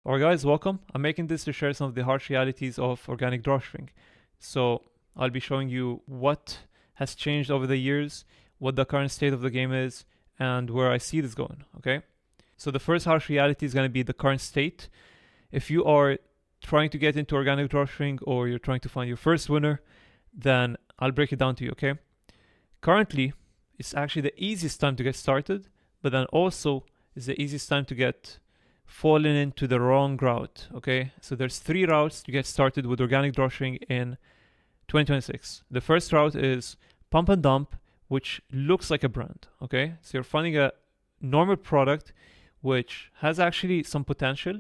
Alright guys, welcome. I'm making this to share some of the harsh realities of organic dropshipping. So I'll be showing you what has changed over the years, what the current state of the game is, and where I see this going, okay? So the first harsh reality is going to be the current state. If you are trying to get into organic dropshipping or you're trying to find your first winner, then I'll break it down to you, okay? Currently, it's actually the easiest time to get started, but then also is the easiest time to get fallen into the wrong route. Okay, so there's three routes to get started with organic dropshipping in 2026. The first route is pump and dump, which looks like a brand. Okay, so you're finding a normal product which has actually some potential,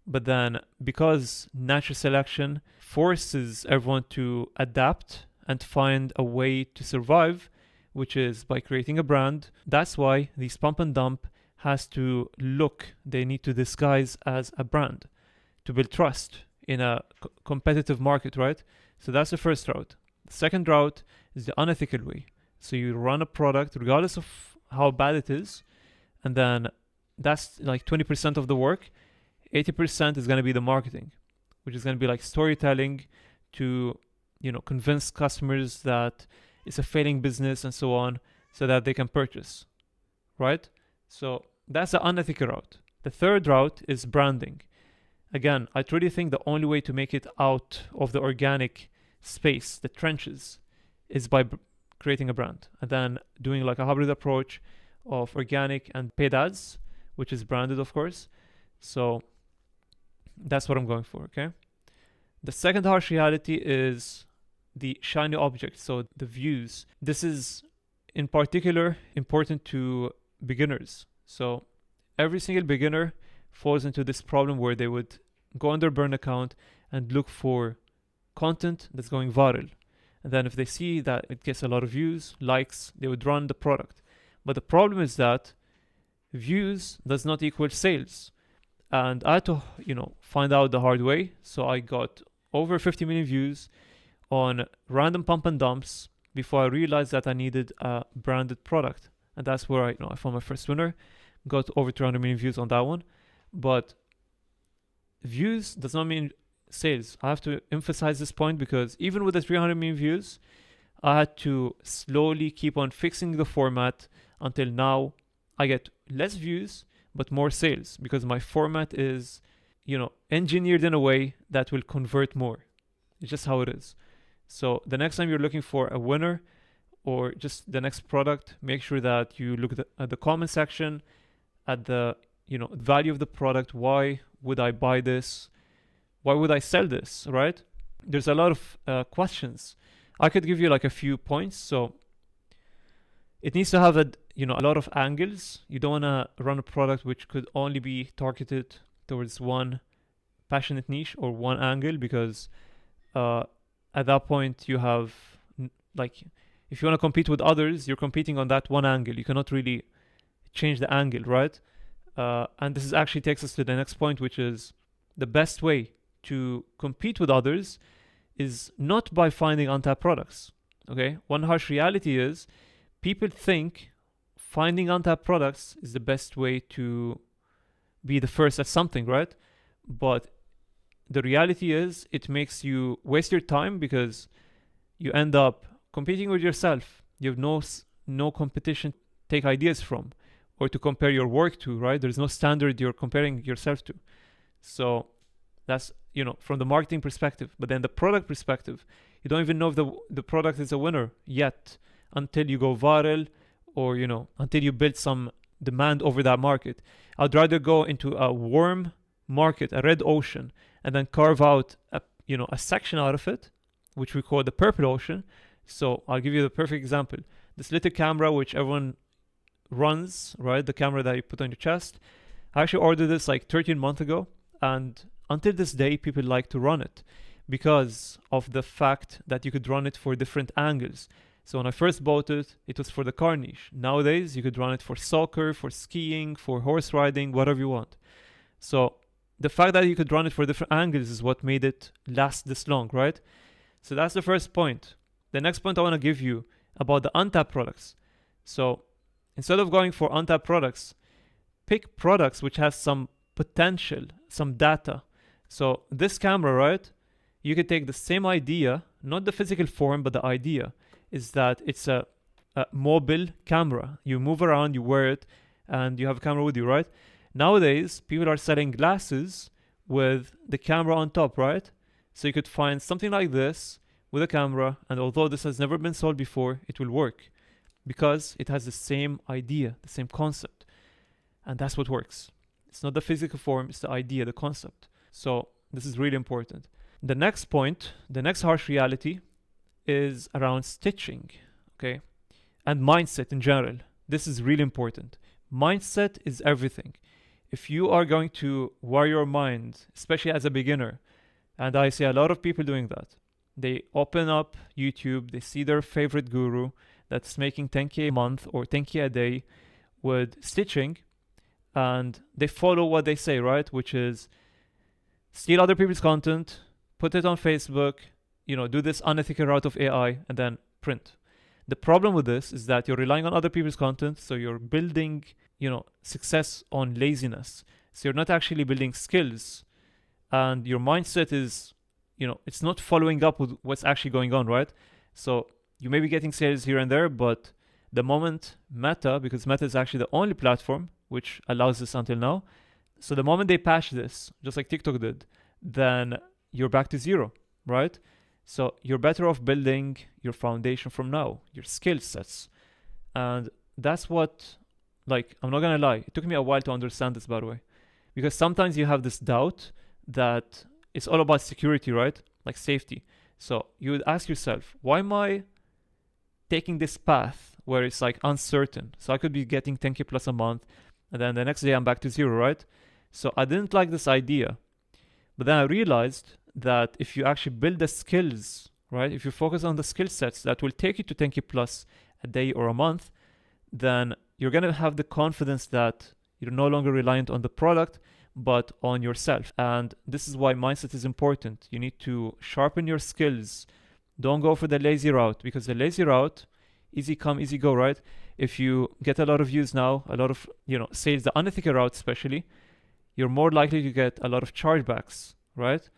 but then because natural selection forces everyone to adapt and find a way to survive, which is by creating a brand. That's why these pump and dump has to look, they need to disguise as a brand to build trust in a competitive market, right? So that's the first route. The second route is the unethical way. So you run a product regardless of how bad it is, and then that's like 20% of the work. 80% is going to be the marketing, which is going to be like storytelling to, convince customers that it's a failing business and so on, so that they can purchase, right? So that's the unethical route. The third route is branding. Again, I truly think the only way to make it out of the organic space, the trenches, is by creating a brand and then doing like a hybrid approach of organic and paid ads, which is branded, of course. So that's what I'm going for, okay? The second harsh reality is the shiny object, so the views. This is in particular important to beginners. So every single beginner falls into this problem where they would go on their burn account and look for content that's going viral. And then if they see that it gets a lot of views, likes, they would run the product. But the problem is that views does not equal sales. And I had to, find out the hard way. So I got over 50 million views on random pump and dumps before I realized that I needed a branded product. And that's where I found my first winner. Got over 200 million views on that one. But views does not mean sales. I have to emphasize this point because even with the 300 million views, I had to slowly keep on fixing the format until now I get less views but more sales because my format is, engineered in a way that will convert more. It's just how it is. So the next time you're looking for a winner or just the next product, make sure that you look at the comment section, at the value of the product. Why would I buy this? Why would I sell this? Right? There's a lot of questions. I could give you like a few points. So it needs to have a lot of angles. You don't want to run a product which could only be targeted towards one passionate niche or one angle because at that point you have if you want to compete with others, you're competing on that one angle. You cannot really change the angle, right? And this actually takes us to the next point, which is the best way to compete with others is not by finding untapped products. Okay, one harsh reality is people think finding untapped products is the best way to be the first at something, right? But the reality is it makes you waste your time because you end up competing with yourself. You have no competition to take ideas from or to compare your work to, right? There's no standard you're comparing yourself to. So that's, from the marketing perspective. But then the product perspective, you don't even know if the product is a winner yet until you go viral or, until you build some demand over that market. I'd rather go into a warm market, a red ocean, and then carve out a section out of it, which we call the purple ocean. So I'll give you the perfect example. This little camera which everyone runs, right? The camera that you put on your chest. I actually ordered this like 13 months ago, and until this day, people like to run it because of the fact that you could run it for different angles. So when I first bought it, it was for the car niche. Nowadays, you could run it for soccer, for skiing, for horse riding, whatever you want. So the fact that you could run it for different angles is what made it last this long, right? So that's the first point. The next point I want to give you about the untapped products. So instead of going for untapped products, pick products which has some potential, some data. So this camera, right? You could take the same idea, not the physical form, but the idea is that it's a mobile camera. You move around, you wear it, and you have a camera with you, right? Nowadays, people are selling glasses with the camera on top, right? So you could find something like this with a camera, and although this has never been sold before, it will work because it has the same idea, the same concept. And that's what works. It's not the physical form, it's the idea, the concept. So this is really important. The next point, the next harsh reality is around stitching, okay? And mindset in general. This is really important. Mindset is everything. If you are going to wear your mind, especially as a beginner, and I see a lot of people doing that, they open up YouTube, they see their favorite guru that's making 10K a month or 10K a day with stitching, and they follow what they say, right? Which is steal other people's content, put it on Facebook, do this unethical route of AI, and then print. The problem with this is that you're relying on other people's content, so you're building, success on laziness. So you're not actually building skills, and your mindset is, it's not following up with what's actually going on, right? So you may be getting sales here and there, but the moment Meta, because Meta is actually the only platform which allows this until now, so the moment they patch this, just like TikTok did, then you're back to zero, right? So you're better off building your foundation from now, your skill sets. And that's what, I'm not gonna lie, it took me a while to understand this, by the way, because sometimes you have this doubt that it's all about security, right? Like safety. So you would ask yourself, why am I taking this path where it's uncertain? So I could be getting 10K plus a month, and then the next day I'm back to zero, right? So I didn't like this idea. But then I realized that if you actually build the skills, right? If you focus on the skill sets that will take you to 10K plus a day or a month, then you're going to have the confidence that you're no longer reliant on the product, but on yourself. And this is why mindset is important. You need to sharpen your skills. Don't go for the lazy route, because the lazy route, easy come, easy go, right? If you get a lot of views now, a lot of, sales, the unethical route especially, you're more likely to get a lot of chargebacks, right?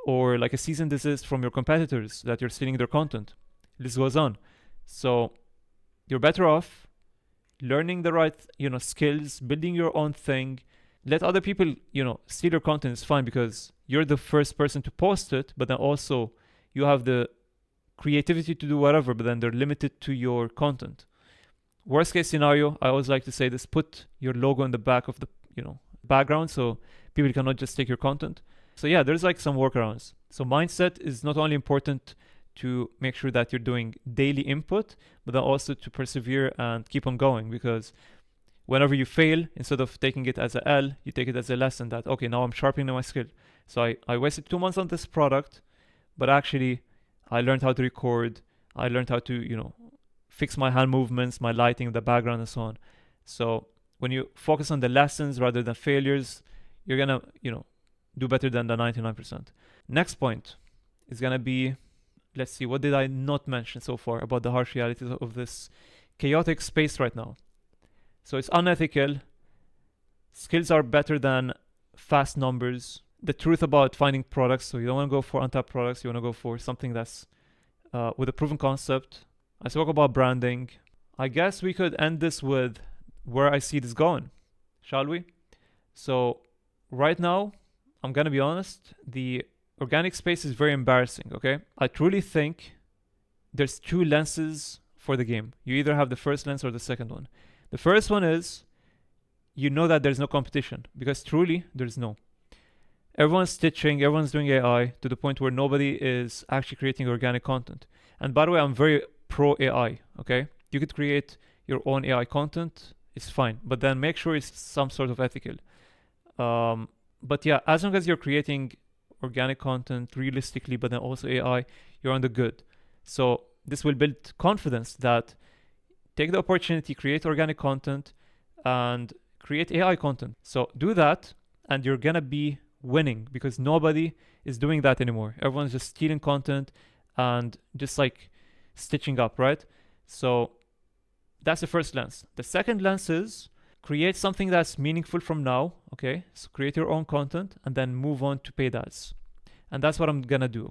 Or like a cease and desist from your competitors that you're stealing their content. This goes on. So you're better off learning the right, skills, building your own thing. Let other people, steal your content is fine because you're the first person to post it, but then also you have the creativity to do whatever, but then they're limited to your content. Worst case scenario, I always like to say this, put your logo in the back of the, background so people cannot just take your content. So yeah, there's some workarounds. So mindset is not only important to make sure that you're doing daily input, but then also to persevere and keep on going, because whenever you fail, instead of taking it as a L, you take it as a lesson that, okay, now I'm sharpening my skill. So I wasted 2 months on this product, but actually I learned how to record. I learned how to, fix my hand movements, my lighting, the background, and so on. So when you focus on the lessons rather than failures, you're gonna, do better than the 99%. Next point is gonna be, let's see, what did I not mention so far about the harsh realities of this chaotic space right now? So it's unethical. Skills are better than fast numbers. The truth about finding products, so you don't want to go for untapped products, you want to go for something that's with a proven concept. I spoke about branding. I guess we could end this with where I see this going, shall we? So right now, I'm gonna be honest, the organic space is very embarrassing, okay? I truly think there's 2 lenses for the game. You either have the first lens or the second one. The first one is, that there's no competition, because truly there's no. Everyone's stitching, everyone's doing AI to the point where nobody is actually creating organic content. And by the way, I'm very pro AI, okay? You could create your own AI content, it's fine, but then make sure it's some sort of ethical. But yeah, as long as you're creating organic content realistically, but then also AI, you're on the good. So this will build confidence that take the opportunity, create organic content and create AI content. So do that and you're gonna be winning, because nobody is doing that anymore. Everyone's just stealing content and just stitching up, right? So that's the first lens. The second lens is create something that's meaningful from now, okay? So create your own content and then move on to paid ads. And that's what I'm gonna do.